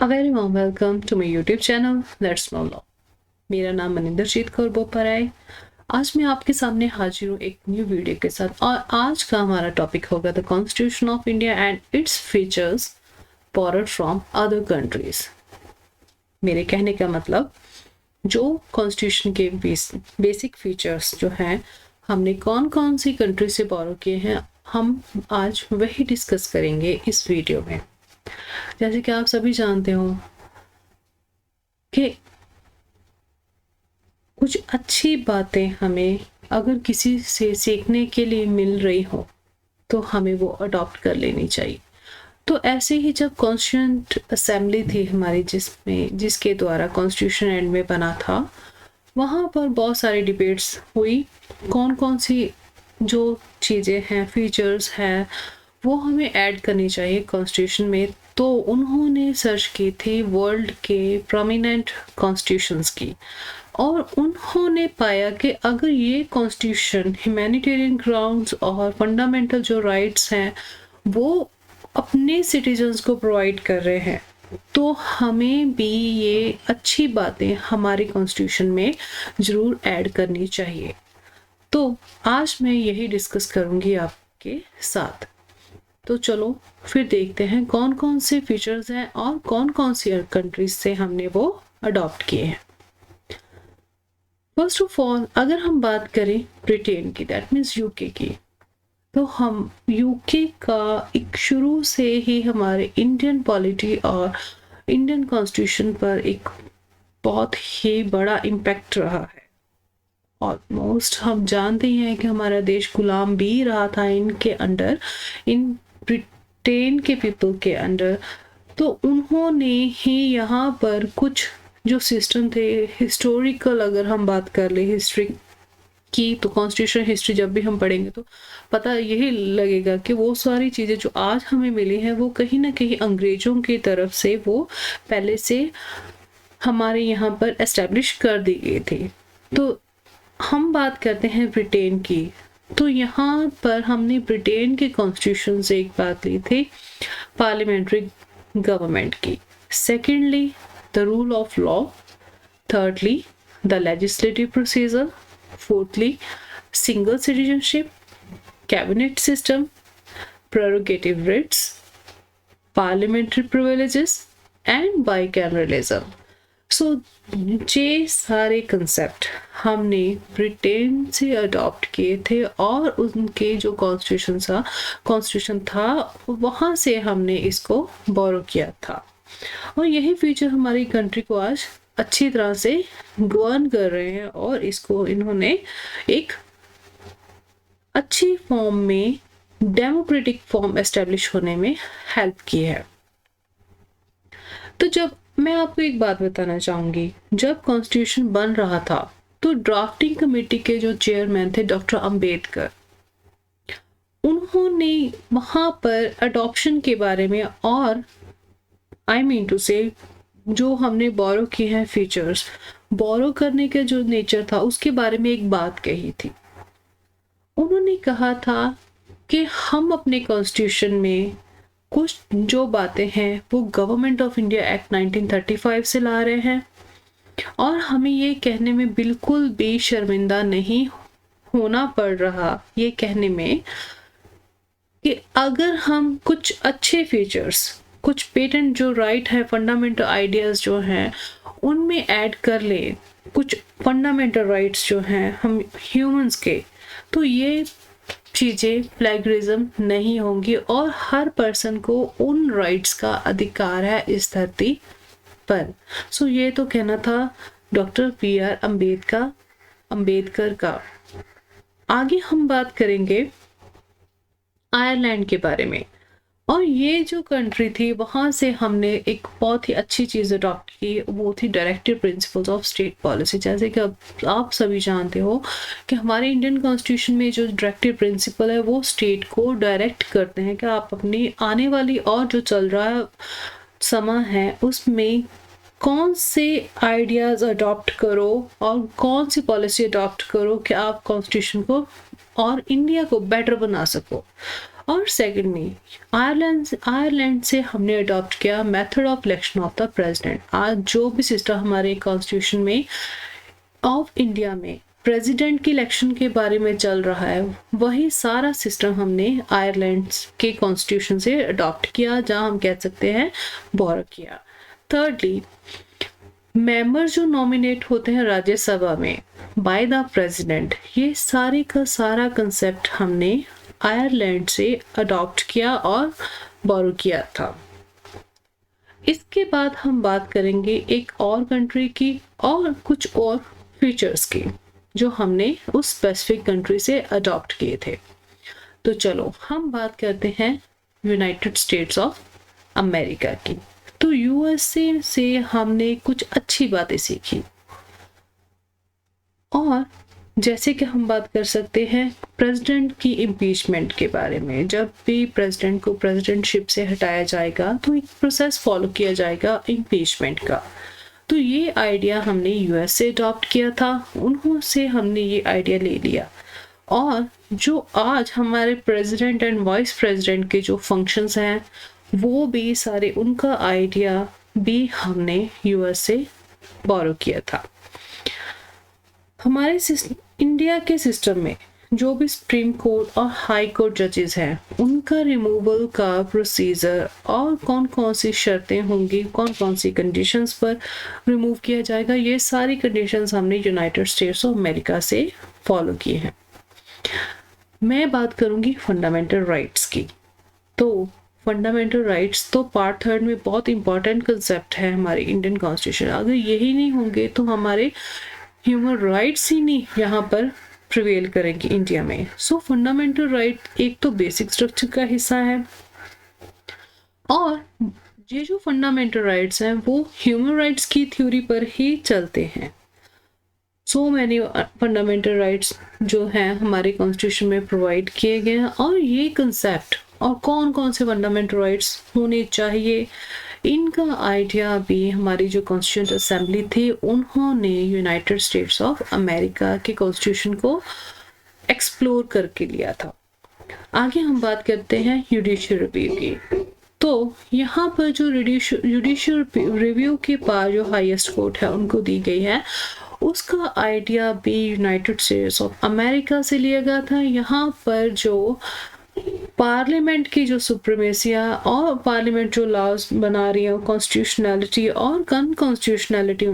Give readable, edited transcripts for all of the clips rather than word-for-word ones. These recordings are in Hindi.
A very warm welcome to my YouTube channel Let's Know Law। मेरा नाम मनिंदरजीत कौर बोपर है। आज मैं आपके सामने हाजिर हूँ एक न्यू वीडियो के साथ और आज का हमारा टॉपिक होगा the constitution of India and its features borrowed from other countries. मेरे कहने का मतलब जो कॉन्स्टिट्यूशन के बेसिक फीचर्स जो हैं हमने कौन कौन सी कंट्री से बोरो किए हैं, हम आज वही डिस्कस करेंगे इस वीडियो में। जैसे कि आप सभी जानते हो कि कुछ अच्छी बातें हमें अगर किसी से सीखने के लिए मिल रही हो तो हमें वो अडॉप्ट कर लेनी चाहिए। तो ऐसे ही जब कॉन्स्टिट्यूएंट असेंबली थी हमारी जिसके द्वारा कॉन्स्टिट्यूशन एंड में बना था, वहाँ पर बहुत सारी डिबेट्स हुई कौन कौन सी जो चीज़ें हैं फीचर्स हैं वो हमें ऐड करनी चाहिए कॉन्स्टिट्यूशन में। तो उन्होंने सर्च की थी वर्ल्ड के प्रोमिनेंट कॉन्स्टिट्यूशंस की और उन्होंने पाया कि अगर ये कॉन्स्टिट्यूशन ह्यूमैनिटेरियन ग्राउंड्स और फंडामेंटल जो राइट्स हैं वो अपने सिटीजन्स को प्रोवाइड कर रहे हैं तो हमें भी ये अच्छी बातें हमारे कॉन्स्टिट्यूशन में ज़रूर ऐड करनी चाहिए। तो आज मैं यही डिस्कस करूँगी आपके साथ। तो चलो फिर देखते हैं कौन कौन से फीचर्स हैं और कौन कौन सी कंट्रीज से हमने वो अडॉप्ट किए हैं। फर्स्ट ऑफ ऑल अगर हम बात करें ब्रिटेन की, दैट मीन्स यूके की, तो हम यूके का एक शुरू से ही हमारे इंडियन पॉलिटी और इंडियन कॉन्स्टिट्यूशन पर एक बहुत ही बड़ा इम्पैक्ट रहा है। ऑलमोस्ट हम जानते ही हैं कि हमारा देश गुलाम भी रहा था इनके अंडर, इन ब्रिटेन के पीपल के अंडर। तो उन्होंने ही यहाँ पर कुछ जो सिस्टम थे हिस्टोरिकल, अगर हम बात कर ले हिस्ट्री की, तो कॉन्स्टिट्यूशन हिस्ट्री जब भी हम पढ़ेंगे तो पता यही लगेगा कि वो सारी चीज़ें जो आज हमें मिली हैं वो कहीं ना कहीं अंग्रेज़ों की तरफ से वो पहले से हमारे यहाँ पर एस्टेब्लिश कर दी गई थी। तो हम बात करते हैं ब्रिटेन की, तो यहाँ पर हमने ब्रिटेन के कॉन्स्टिट्यूशन से एक बात ली थी पार्लियामेंट्री गवर्नमेंट की, secondly the rule of law, thirdly the legislative procedure, fourthly single citizenship, cabinet system, prerogative rights, parliamentary privileges and bicameralism। सो ये सारे कंसेप्ट हमने ब्रिटेन से अडॉप्ट किए थे और उनके जो कॉन्स्टिट्यूशन था वहाँ से हमने इसको बोरो किया था और यही फीचर हमारी कंट्री को आज अच्छी तरह से गवर्न कर रहे हैं और इसको इन्होंने एक अच्छी फॉर्म में डेमोक्रेटिक फॉर्म एस्टेब्लिश होने में हेल्प की है। तो जब मैं आपको एक बात बताना चाहूँगी, जब कॉन्स्टिट्यूशन बन रहा था तो ड्राफ्टिंग कमेटी के जो चेयरमैन थे डॉक्टर अंबेडकर, उन्होंने वहाँ पर अडॉप्शन के बारे में और आई मीन टू से जो हमने बोरो किए हैं फीचर्स, बोरो करने का जो नेचर था उसके बारे में एक बात कही थी। उन्होंने कहा था कि हम अपने कॉन्स्टिट्यूशन में कुछ जो बातें हैं वो गवर्नमेंट ऑफ इंडिया एक्ट 1935 से ला रहे हैं और हमें ये कहने में बिल्कुल भी शर्मिंदा नहीं होना पड़ रहा ये कहने में कि अगर हम कुछ अच्छे फीचर्स, कुछ पेटेंट जो राइट है, फंडामेंटल आइडियाज़ जो हैं उनमें ऐड कर लें कुछ फंडामेंटल राइट्स जो हैं हम ह्यूमंस के, तो ये चीज़ें प्लेगरिज्म नहीं होंगी और हर पर्सन को उन राइट्स का अधिकार है इस धरती पर। सो ये तो कहना था डॉक्टर बी.आर. अंबेडकर का। आगे हम बात करेंगे आयरलैंड के बारे में और ये जो कंट्री थी वहाँ से हमने एक बहुत ही अच्छी चीज़ अडॉप्ट की, वो थी directive principles of state policy. जैसे कि अब आप सभी जानते हो कि हमारे इंडियन कॉन्स्टिट्यूशन में जो डायरेक्टिव प्रिंसिपल है वो स्टेट को डायरेक्ट करते हैं कि आप अपनी आने वाली और जो चल रहा समय है उसमें कौन से आइडियाज़ अडॉप्ट करो और कौन सी पॉलिसी अडॉप्ट करो कि आप कॉन्स्टिट्यूशन को और इंडिया को बेटर बना सको। और सेकेंडली आयरलैंड से हमने अडॉप्ट किया method of election of the president. आज जो भी सिस्टम हमारे कॉन्स्टिट्यूशन में ऑफ इंडिया में प्रेसिडेंट की इलेक्शन के बारे में चल रहा है, वही सारा सिस्टम हमने आयरलैंड के कॉन्स्टिट्यूशन से अडॉप्ट किया, जहां हम कह सकते हैं बोरो किया। थर्डली, मेंबर जो नॉमिनेट होते हैं राज्यसभा में बाय द प्रेसिडेंट, ये सारे का सारा कंसेप्ट हमने आयरलैंड से अडॉप्ट किया और बोरो किया था। इसके बाद हम बात करेंगे एक और कंट्री की और कुछ और फीचर्स की जो हमने उस स्पेसिफिक कंट्री से अडॉप्ट किए थे। तो चलो हम बात करते हैं यूनाइटेड स्टेट्स ऑफ अमेरिका की। तो यूएसए से हमने कुछ अच्छी बातें सीखी, और जैसे कि हम बात कर सकते हैं प्रेसिडेंट की इम्पीचमेंट के बारे में। जब भी प्रेसिडेंट को प्रेसिडेंटशिप से हटाया जाएगा तो एक प्रोसेस फॉलो किया जाएगा इम्पीचमेंट का। तो ये आइडिया हमने यूएस से अडॉप्ट किया था, उन्होंने हमने ये आइडिया ले लिया। और जो आज हमारे प्रेसिडेंट एंड वाइस प्रेसिडेंट के जो फंक्शंस हैं, वो भी सारे उनका आइडिया भी हमने यूएस से बोरो किया था। हमारे इंडिया के सिस्टम में जो भी सुप्रीम कोर्ट और हाई कोर्ट जजेस हैं, उनका रिमूवल का प्रोसीजर और कौन कौन सी शर्तें होंगी, कौन कौन सी कंडीशंस पर रिमूव किया जाएगा, ये सारी कंडीशंस हमने यूनाइटेड स्टेट्स ऑफ अमेरिका से फॉलो किए हैं। मैं बात करूंगी फंडामेंटल राइट्स की। तो फंडामेंटल राइट्स तो पार्ट 3 में बहुत इंपॉर्टेंट कंसेप्ट है हमारे इंडियन कॉन्स्टिट्यूशन। अगर यही नहीं होंगे तो हमारे ह्यूमन राइट्स ही नहीं यहाँ पर प्रिवेल करेंगे इंडिया में। सो फंडामेंटल राइट एक तो बेसिक स्ट्रक्चर का हिस्सा है, और ये जो फंडामेंटल राइट्स हैं वो ह्यूमन राइट्स की थ्योरी पर ही चलते हैं। सो मैनी फंडामेंटल राइट्स जो हैं हमारे कॉन्स्टिट्यूशन में प्रोवाइड किए गए हैं, और ये कंसेप्ट और कौन कौन से फंडामेंटल राइट्स होने चाहिए, इनका आइडिया भी हमारी जो कॉन्स्टिट्यूंट असेंबली थी, उन्होंने यूनाइटेड स्टेट्स ऑफ अमेरिका के कॉन्स्टिट्यूशन को एक्सप्लोर करके लिया था। आगे हम बात करते हैं जुडिशियल रिव्यू की। तो यहाँ पर जो जुडिशियल रिव्यू के पास जो हाईएस्ट कोर्ट है उनको दी गई है, उसका आइडिया भी यूनाइटेड स्टेट्स ऑफ अमेरिका से लिया गया था। यहाँ पर जो पार्लियामेंट की जो सुप्रीमेसिया और पार्लियामेंट जो लॉज बना रही है, कॉन्स्टिट्यूशनैलिटी और अनकॉन्स्टिट्यूशनैलिटी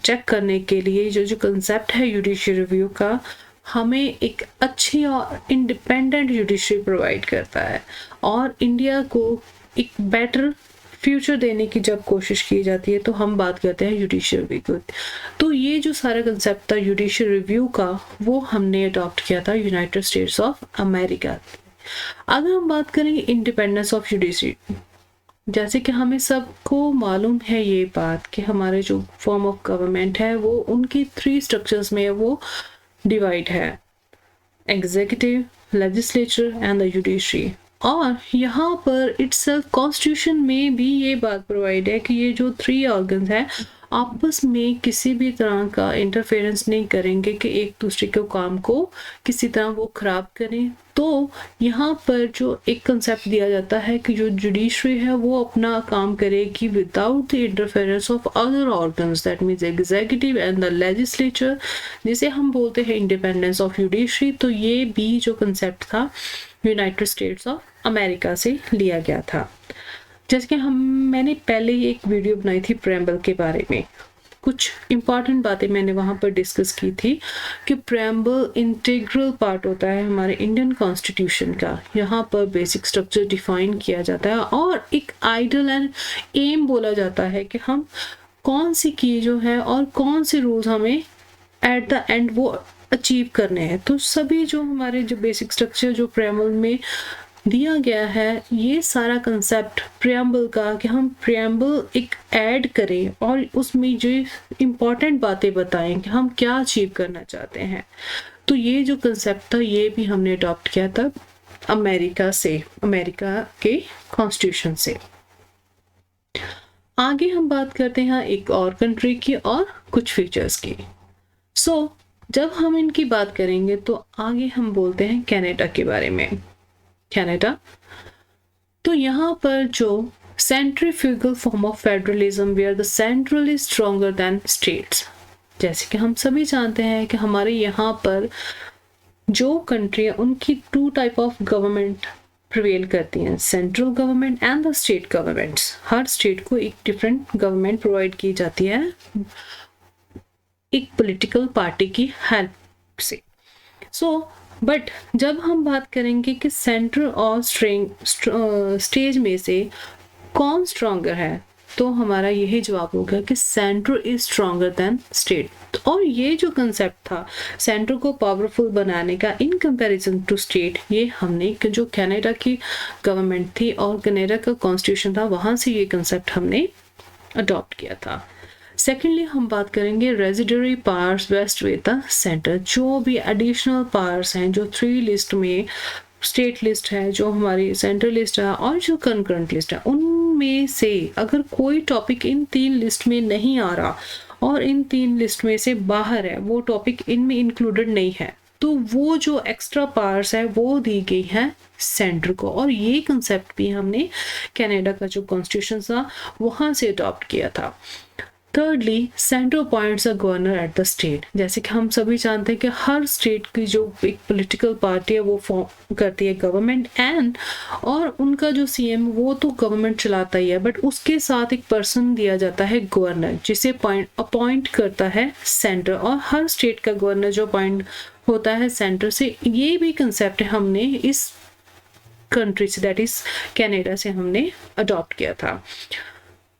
चेक करने के लिए जो कंसेप्ट है जुडिशियल रिव्यू का, हमें एक अच्छी और इंडिपेंडेंट जुडिशरी प्रोवाइड करता है। और इंडिया को एक बेटर फ्यूचर देने की जब कोशिश की जाती है तो हम बात करते हैं जुडिशियल रिव्यू। तो ये जो सारा कंसेप्ट था जुडिशियल रिव्यू का, वो हमने अडॉप्ट किया था यूनाइटेड स्टेट्स ऑफ अमेरिका। अगर हम बात करेंगे इंडिपेंडेंस ऑफ जुडिशरी, जैसे कि हमें सबको मालूम है ये बात कि हमारे जो फॉर्म ऑफ गवर्नमेंट है वो उनकी 3 स्ट्रक्चर्स में वो डिवाइड है, executive, legislature and the judiciary. और यहाँ पर इटसेल्फ कॉन्स्टिट्यूशन में भी ये बात प्रोवाइड है कि ये जो 3 ऑर्गन्स हैं आपस में किसी भी तरह का इंटरफेरेंस नहीं करेंगे कि एक दूसरे के काम को किसी तरह वो खराब करें। तो यहाँ पर जो एक कंसेप्ट दिया जाता है कि जो जुडिशरी है वो अपना काम करेगी without the interference of other organs, that means executive and the legislature, जिसे हम बोलते हैं इंडिपेंडेंस ऑफ जुडिशरी। तो ये भी जो कंसेप्ट था यूनाइटेड स्टेट्स ऑफ अमेरिका से लिया गया था। जैसे कि मैंने पहले ही एक वीडियो बनाई थी प्रेम्बल के बारे में, कुछ इंपॉर्टेंट बातें मैंने वहाँ पर डिस्कस की थी कि प्रेम्बल इंटीग्रल पार्ट होता है हमारे इंडियन कॉन्स्टिट्यूशन का। यहाँ पर बेसिक स्ट्रक्चर डिफाइन किया जाता है और एक आइडियल एंड एम बोला जाता है कि हम कौन सी की जो है और कौन से रूल्स हमें एट द एंड वो अचीव करने हैं। तो सभी जो हमारे जो बेसिक स्ट्रक्चर जो प्रेम्बल में दिया गया है, ये सारा कंसेप्ट प्रियम्बल का कि हम प्रियम्बल एक ऐड करें और उसमें जो इम्पोर्टेंट बातें बताएं कि हम क्या अचीव करना चाहते हैं। तो ये जो कंसेप्ट था ये भी हमने अडॉप्ट किया था अमेरिका से, अमेरिका के कॉन्स्टिट्यूशन से। आगे हम बात करते हैं एक और कंट्री की और कुछ फीचर्स की। जब हम इनकी बात करेंगे तो आगे हम बोलते हैं कनाडा के बारे में। कनाडा। तो यहाँ पर जो centrifugal form of federalism where the central is stronger than states, जैसे कि हम सभी जानते हैं कि हमारे यहाँ पर जो कंट्री है उनकी two type of government prevail करती हैं, central government and the state governments. हर स्टेट को एक डिफरेंट गवर्नमेंट प्रोवाइड की जाती है एक पॉलिटिकल पार्टी की हेल्प से। बट जब हम बात करेंगे कि सेंट्रल और स्टेज में से कौन स्ट्रॉन्गर है, तो हमारा यही जवाब होगा कि central is stronger then state. और ये जो कंसेप्ट था सेंट्रल को पावरफुल बनाने का इन कंपैरिजन टू स्टेट, ये हमने जो कनाडा की गवर्नमेंट थी और कनाडा का कॉन्स्टिट्यूशन था वहाँ से ये कंसेप्ट हमने अडॉप्ट किया था। सेकेंडली हम बात करेंगे residuary powers vest with the centre, जो भी एडिशनल पावर्स हैं जो 3 लिस्ट में स्टेट लिस्ट है, जो हमारी सेंट्रल लिस्ट है और जो कंकरेंट लिस्ट है, उनमें से अगर कोई टॉपिक इन 3 लिस्ट में नहीं आ रहा और इन 3 लिस्ट में से बाहर है, वो टॉपिक इनमें इंक्लूडेड नहीं है, तो वो जो एक्स्ट्रा पावर्स है वो दी गई है सेंटर को। और ये कंसेप्ट भी हमने कनाडा का जो कॉन्स्टिट्यूशन था वहाँ से अडॉप्ट किया था। Thirdly centre appoints a governor at the state, जैसे कि हम सभी जानते हैं कि हर स्टेट की जो एक पॉलिटिकल पार्टी है वो फॉर्म करती है गवर्नमेंट एंड, और उनका जो सीएम वो तो गवर्नमेंट चलाता ही है, बट उसके साथ एक पर्सन दिया जाता है गवर्नर जिसे अपॉइंट करता है सेंटर, और हर स्टेट का गवर्नर जो अपॉइंट होता है सेंटर से। ये भी कंसेप्ट हमने इस country say that is Canada से हमने अडॉप्ट किया था।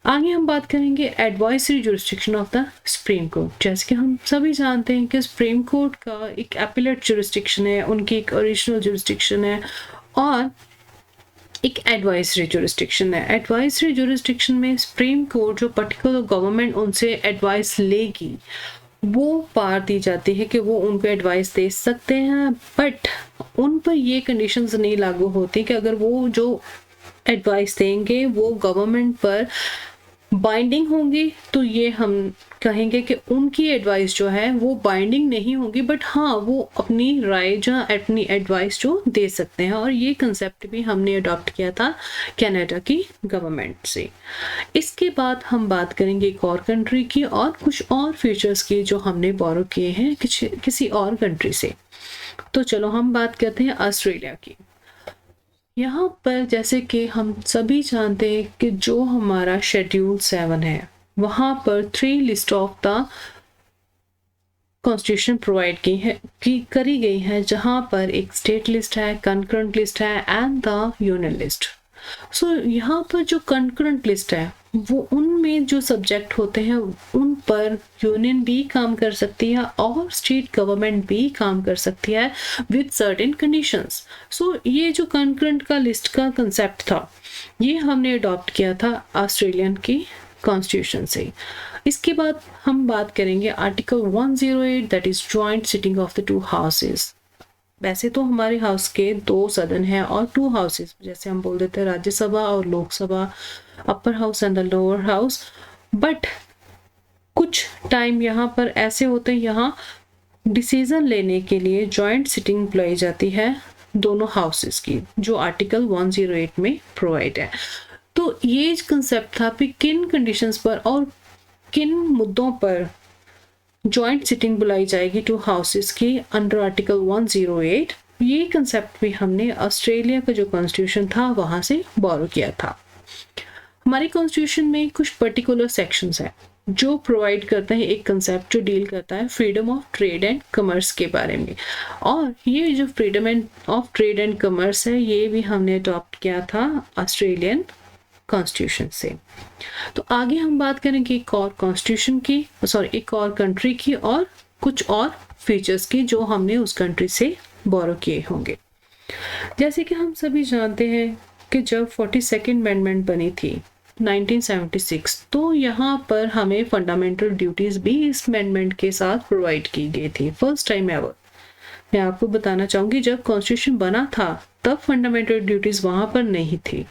आगे हम बात करेंगे advisory jurisdiction of the supreme court. जैसे कि हम सभी जानते हैं कि सुप्रीम कोर्ट का एक एपिलेट जुरिस्डिक्शन है, उनकी एक ओरिजिनल जुरिस्डिक्शन है और एक एडवाइजरी जुरिस्डिक्शन है। एडवाइजरी जुरिस्डिक्शन में सुप्रीम कोर्ट जो पर्टिकुलर गवर्नमेंट उनसे एडवाइस लेगी वो पावर दी जाती है कि वो उनको एडवाइस दे सकते हैं, बट उन पर ये कंडीशंस नहीं लागू होती कि अगर वो जो एडवाइस देंगे वो गवर्नमेंट पर बाइंडिंग होंगी, तो ये हम कहेंगे कि उनकी एडवाइस जो है वो बाइंडिंग नहीं होगी, बट हाँ वो अपनी राय जो अपनी एडवाइस जो दे सकते हैं। और ये कंसेप्ट भी हमने अडॉप्ट किया था कनाडा की गवर्नमेंट से। इसके बाद हम बात करेंगे एक और कंट्री की और कुछ और फीचर्स की जो हमने बोरो किए हैं किसी और कंट्री से। तो चलो हम बात करते हैं ऑस्ट्रेलिया की। यहाँ पर जैसे कि हम सभी जानते हैं कि जो हमारा शेड्यूल 7 है वहाँ पर 3 list of the constitution provide करी गई है, जहाँ पर एक स्टेट लिस्ट है, कंकरेंट लिस्ट है एंड द यूनियन लिस्ट। यहाँ पर जो कंकरेंट लिस्ट है वो उनमें जो सब्जेक्ट होते हैं उन पर यूनियन भी काम कर सकती है और स्टेट गवर्नमेंट भी काम कर सकती है विद सर्टेन कंडीशंस। ये जो कंकरेंट का लिस्ट का कंसेप्ट था ये हमने अडॉप्ट किया था ऑस्ट्रेलियन की कॉन्स्टिट्यूशन से। इसके बाद हम बात करेंगे article 108 that is joint sitting of the 2 houses. वैसे तो हमारे हाउस के 2 सदन हैं और 2 हाउसेस, जैसे हम बोल देते हैं राज्यसभा और Lok Sabha, upper house and the lower house, but कुछ टाइम यहाँ पर ऐसे होते हैं यहाँ डिसीजन लेने के लिए जॉइंट सिटिंग बुलाई जाती है दोनों हाउसेस की, जो आर्टिकल 108 में प्रोवाइड है। तो ये कंसेप्ट था कि किन कंडीशंस पर और किन मुद्दों पर जॉइंट सिटिंग बुलाई जाएगी 2 हाउसेस की अंडर आर्टिकल 108। ये कंसेप्ट भी हमने ऑस्ट्रेलिया का जो कॉन्स्टिट्यूशन था वहां से बोरो किया था। हमारे कॉन्स्टिट्यूशन में कुछ पर्टिकुलर सेक्शंस हैं जो प्रोवाइड करते हैं एक कंसेप्ट जो डील करता है freedom of trade and commerce के बारे में, और ये जो freedom of trade and commerce है ये भी हमने अडॉप्ट किया था ऑस्ट्रेलियन कॉन्स्टिट्यूशन से। तो आगे हम बात करेंगे एक और कॉन्स्टिट्यूशन की, एक और कंट्री की और कुछ और फीचर्स की जो हमने उस कंट्री से बोरो किए होंगे। जैसे कि हम सभी जानते हैं कि जब 42nd अमेंडमेंट बनी थी 1976, तो यहाँ पर हमें फंडामेंटल ड्यूटीज भी इस अमेंडमेंट के साथ प्रोवाइड की गई थी फर्स्ट टाइम एवर। मैं आपको बताना चाहूंगी जब कॉन्स्टिट्यूशन बना था तब फंडामेंटल ड्यूटीज वहां पर नहीं थी।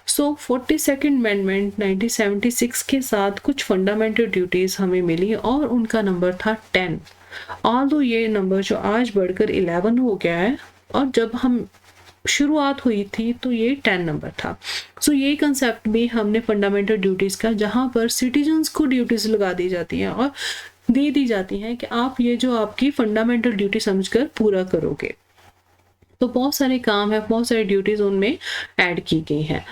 42nd अमेंडमेंट 1976 के साथ कुछ फंडामेंटल ड्यूटीज हमें मिली और उनका नंबर था 10। ऑल्दो ये नंबर जो आज बढ़कर 11 हो गया है, और जब हम शुरुआत हुई थी तो ये 10 नंबर था। सो ये कंसेप्ट भी हमने फंडामेंटल ड्यूटीज़ का, जहाँ पर सिटीजन्स को ड्यूटीज़ लगा दी जाती हैं और दे दी जाती हैं कि आप ये जो आपकी फंडामेंटल ड्यूटी समझकर पूरा करोगे। तो बहुत सारे काम है, बहुत सारी ड्यूटीज़ उनमें ऐड की गई हैं।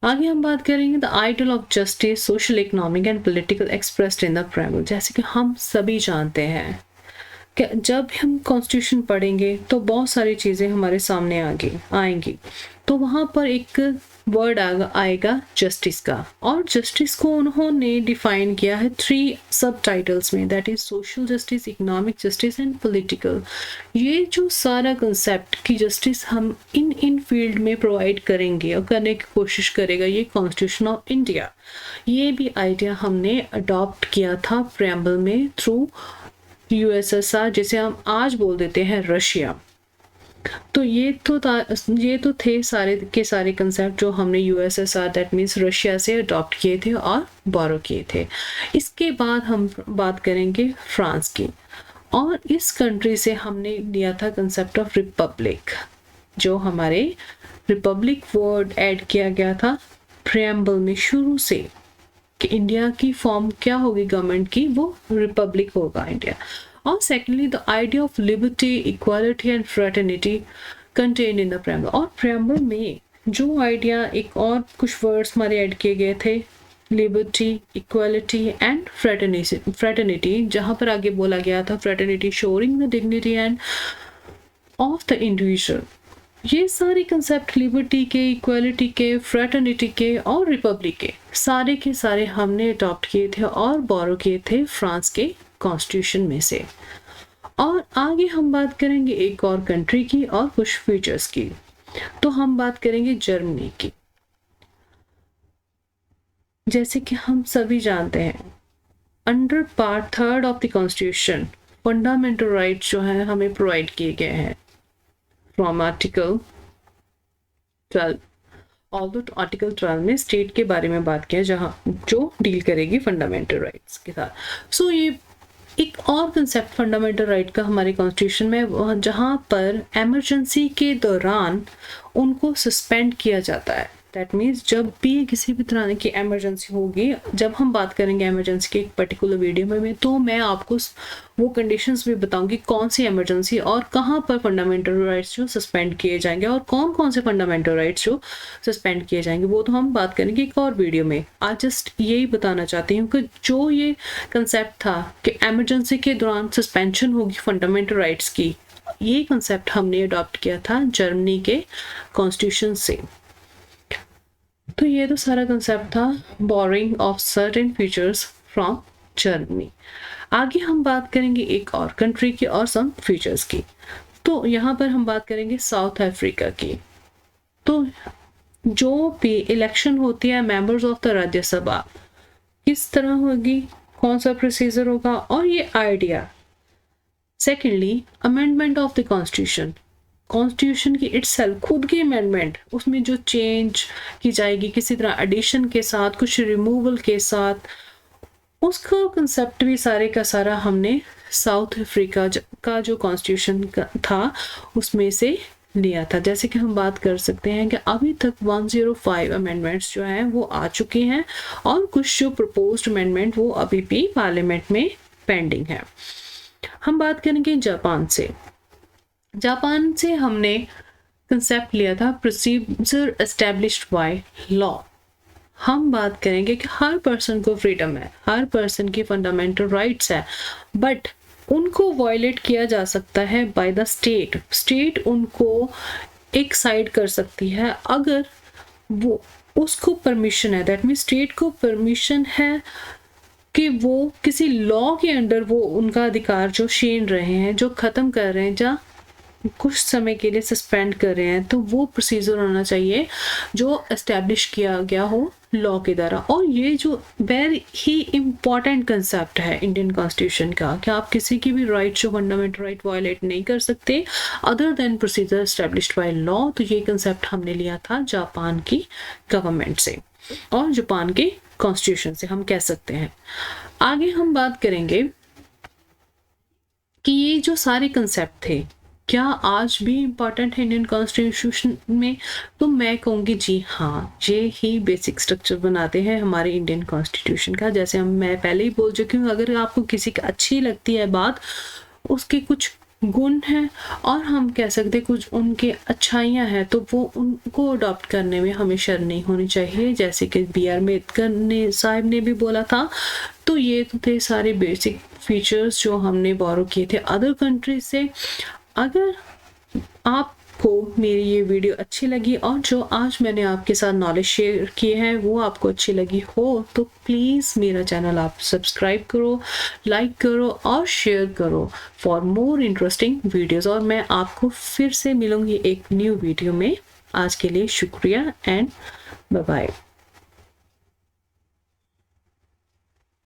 आगे हम बात करेंगे the ideal of justice social economic and political expressed in the preamble. जैसे कि हम सभी जानते हैं कि जब हम कॉन्स्टिट्यूशन पढ़ेंगे तो बहुत सारी चीज़ें हमारे सामने आएंगी। तो वहाँ पर एक वर्ड आएगा जस्टिस का, और जस्टिस को उन्होंने डिफाइन किया है 3 सब टाइटल्स में, that is social justice, economic justice and political. ये जो सारा कंसेप्ट की जस्टिस हम इन फील्ड में प्रोवाइड करेंगे और करने की कोशिश करेगा ये कॉन्स्टिट्यूशन ऑफ इंडिया। ये भी आइडिया हमने अडॉप्ट किया था प्रेम्बल में थ्रू यूएसएसआर, जिसे हम आज बोल देते हैं रशिया। तो ये तो थे सारे के सारे कंसेप्ट जो हमने यूएसएसआर दैट मीन्स रशिया से अडॉप्ट किए थे और बोरो किए थे। इसके बाद हम बात करेंगे फ्रांस की, और इस कंट्री से हमने लिया था कंसेप्ट ऑफ रिपब्लिक। जो हमारे रिपब्लिक वर्ड ऐड किया गया था प्रेम्बल में शुरू से कि इंडिया की फॉर्म क्या होगी गवर्नमेंट की, वो रिपब्लिक होगा इंडिया। और secondly the idea of liberty, equality and fraternity contain in the preamble. और प्रेम्बल में जो आइडिया एक और कुछ वर्ड्स हमारे ऐड किए गए थे, लिबर्टी, इक्वालिटी एंड फ्रेटर्निटी, जहाँ पर आगे बोला गया था fraternity shoring the dignity end of the individual. ये सारे कंसेप्ट लिबर्टी के, इक्वालिटी के, फ्रेटर्निटी के और रिपब्लिक के सारे हमने अडॉप्ट किए थे और बोरो किए थे फ्रांस के कॉन्स्टिट्यूशन में से। और आगे हम बात करेंगे एक और कंट्री की और कुछ फीचर्स की। तो हम बात करेंगे जर्मनी की। जैसे कि हम सभी जानते हैं under part 3 of the constitution fundamental rights जो है हमें प्रोवाइड किए गए हैं फ्रॉम आर्टिकल 12। ऑल्दो आर्टिकल 12 में स्टेट के बारे में बात किया जहाँ जो डील करेगी फंडामेंटल राइट्स के साथ। सो ये एक और कंसेप्ट फंडामेंटल राइट का हमारे कॉन्स्टिट्यूशन में, जहाँ पर एमरजेंसी के दौरान उनको सस्पेंड किया जाता है। दैट मीन्स जब भी किसी भी तरह की एमरजेंसी होगी, जब हम बात करेंगे एमरजेंसी के एक पर्टिकुलर वीडियो में तो मैं आपको वो कंडीशंस भी बताऊंगी कौन सी एमरजेंसी और कहाँ पर फंडामेंटल राइट्स जो सस्पेंड किए जाएंगे और कौन कौन से फंडामेंटल राइट्स जो सस्पेंड किए जाएंगे, वो तो हम बात करेंगे एक और वीडियो में। आज जस्ट यही बताना चाहती हूँ कि जो ये कंसेप्ट था कि एमरजेंसी के दौरान सस्पेंशन होगी फंडामेंटल राइट्स की, ये कंसेप्ट हमने अडॉप्ट किया था जर्मनी के कॉन्स्टिट्यूशन से। तो ये तो सारा कंसेप्ट था borrowing of certain features from Germany. आगे हम बात करेंगे एक और कंट्री की और सम फीचर्स की। तो यहाँ पर हम बात करेंगे साउथ अफ्रीका की। तो जो भी इलेक्शन होती है मेंबर्स ऑफ द राज्यसभा किस तरह होगी, कौन सा प्रोसीजर होगा, और ये idea. Secondly amendment of the constitution की इटसेल्फ, खुद की अमेंडमेंट, उसमें जो चेंज की जाएगी किसी तरह एडिशन के साथ, कुछ रिमूवल के साथ, उसका कंसेप्ट भी सारे का सारा हमने साउथ अफ्रीका का जो कॉन्स्टिट्यूशन था उसमें से लिया था। जैसे कि हम बात कर सकते हैं कि अभी तक 105 अमेंडमेंट्स जो हैं वो आ चुकी हैं और कुछ जो प्रपोज्ड अमेंडमेंट वो अभी भी पार्लियामेंट में पेंडिंग है। हम बात करेंगे जापान से हमने कंसेप्ट लिया था प्रोसीजर एस्टेब्लिश्ड बाय लॉ। हम बात करेंगे कि हर पर्सन को फ्रीडम है, हर पर्सन की फंडामेंटल राइट्स है, बट उनको वायलेट किया जा सकता है बाय द स्टेट उनको एक साइड कर सकती है अगर वो उसको परमिशन है। दैट मीन स्टेट को परमिशन है कि वो किसी लॉ के अंडर वो उनका अधिकार जो छीन रहे हैं, जो ख़त्म कर रहे हैं, या कुछ समय के लिए सस्पेंड कर रहे हैं, तो वो प्रोसीजर होना चाहिए जो एस्टेब्लिश किया गया हो लॉ के द्वारा। और ये जो वेरी ही इम्पॉर्टेंट कंसेप्ट है इंडियन कॉन्स्टिट्यूशन का कि आप किसी की भी राइट जो फंडामेंटल राइट वायलेट नहीं कर सकते other than procedure established by law. तो ये कंसेप्ट हमने लिया था जापान की गवर्नमेंट से और जापान के कॉन्स्टिट्यूशन से, हम कह सकते हैं। आगे हम बात करेंगे कि ये जो सारे कंसेप्ट थे क्या आज भी इम्पॉर्टेंट है इंडियन कॉन्स्टिट्यूशन में? तो मैं कहूँगी जी हाँ, ये ही बेसिक स्ट्रक्चर बनाते हैं हमारे इंडियन कॉन्स्टिट्यूशन का। जैसे मैं पहले ही बोल चुकी हूँ, अगर आपको किसी की अच्छी लगती है बात, उसके कुछ गुण हैं और हम कह सकते कुछ उनके अच्छाइयाँ हैं, तो वो उनको अडॉप्ट करने में हमें शर्म नहीं होनी चाहिए। जैसे कि B.R. अम्बेडकर ने साहब ने भी बोला था। तो ये तो थे सारे बेसिक फीचर्स जो हमने बोरो किए थे अदर कंट्रीज से। अगर आपको मेरी ये वीडियो अच्छी लगी और जो आज मैंने आपके साथ नॉलेज शेयर किए हैं वो आपको अच्छी लगी हो, तो प्लीज़ मेरा चैनल आप सब्सक्राइब करो, लाइक करो और शेयर करो फॉर मोर इंटरेस्टिंग वीडियोस। और मैं आपको फिर से मिलूंगी एक न्यू वीडियो में। आज के लिए शुक्रिया एंड बाय बाय।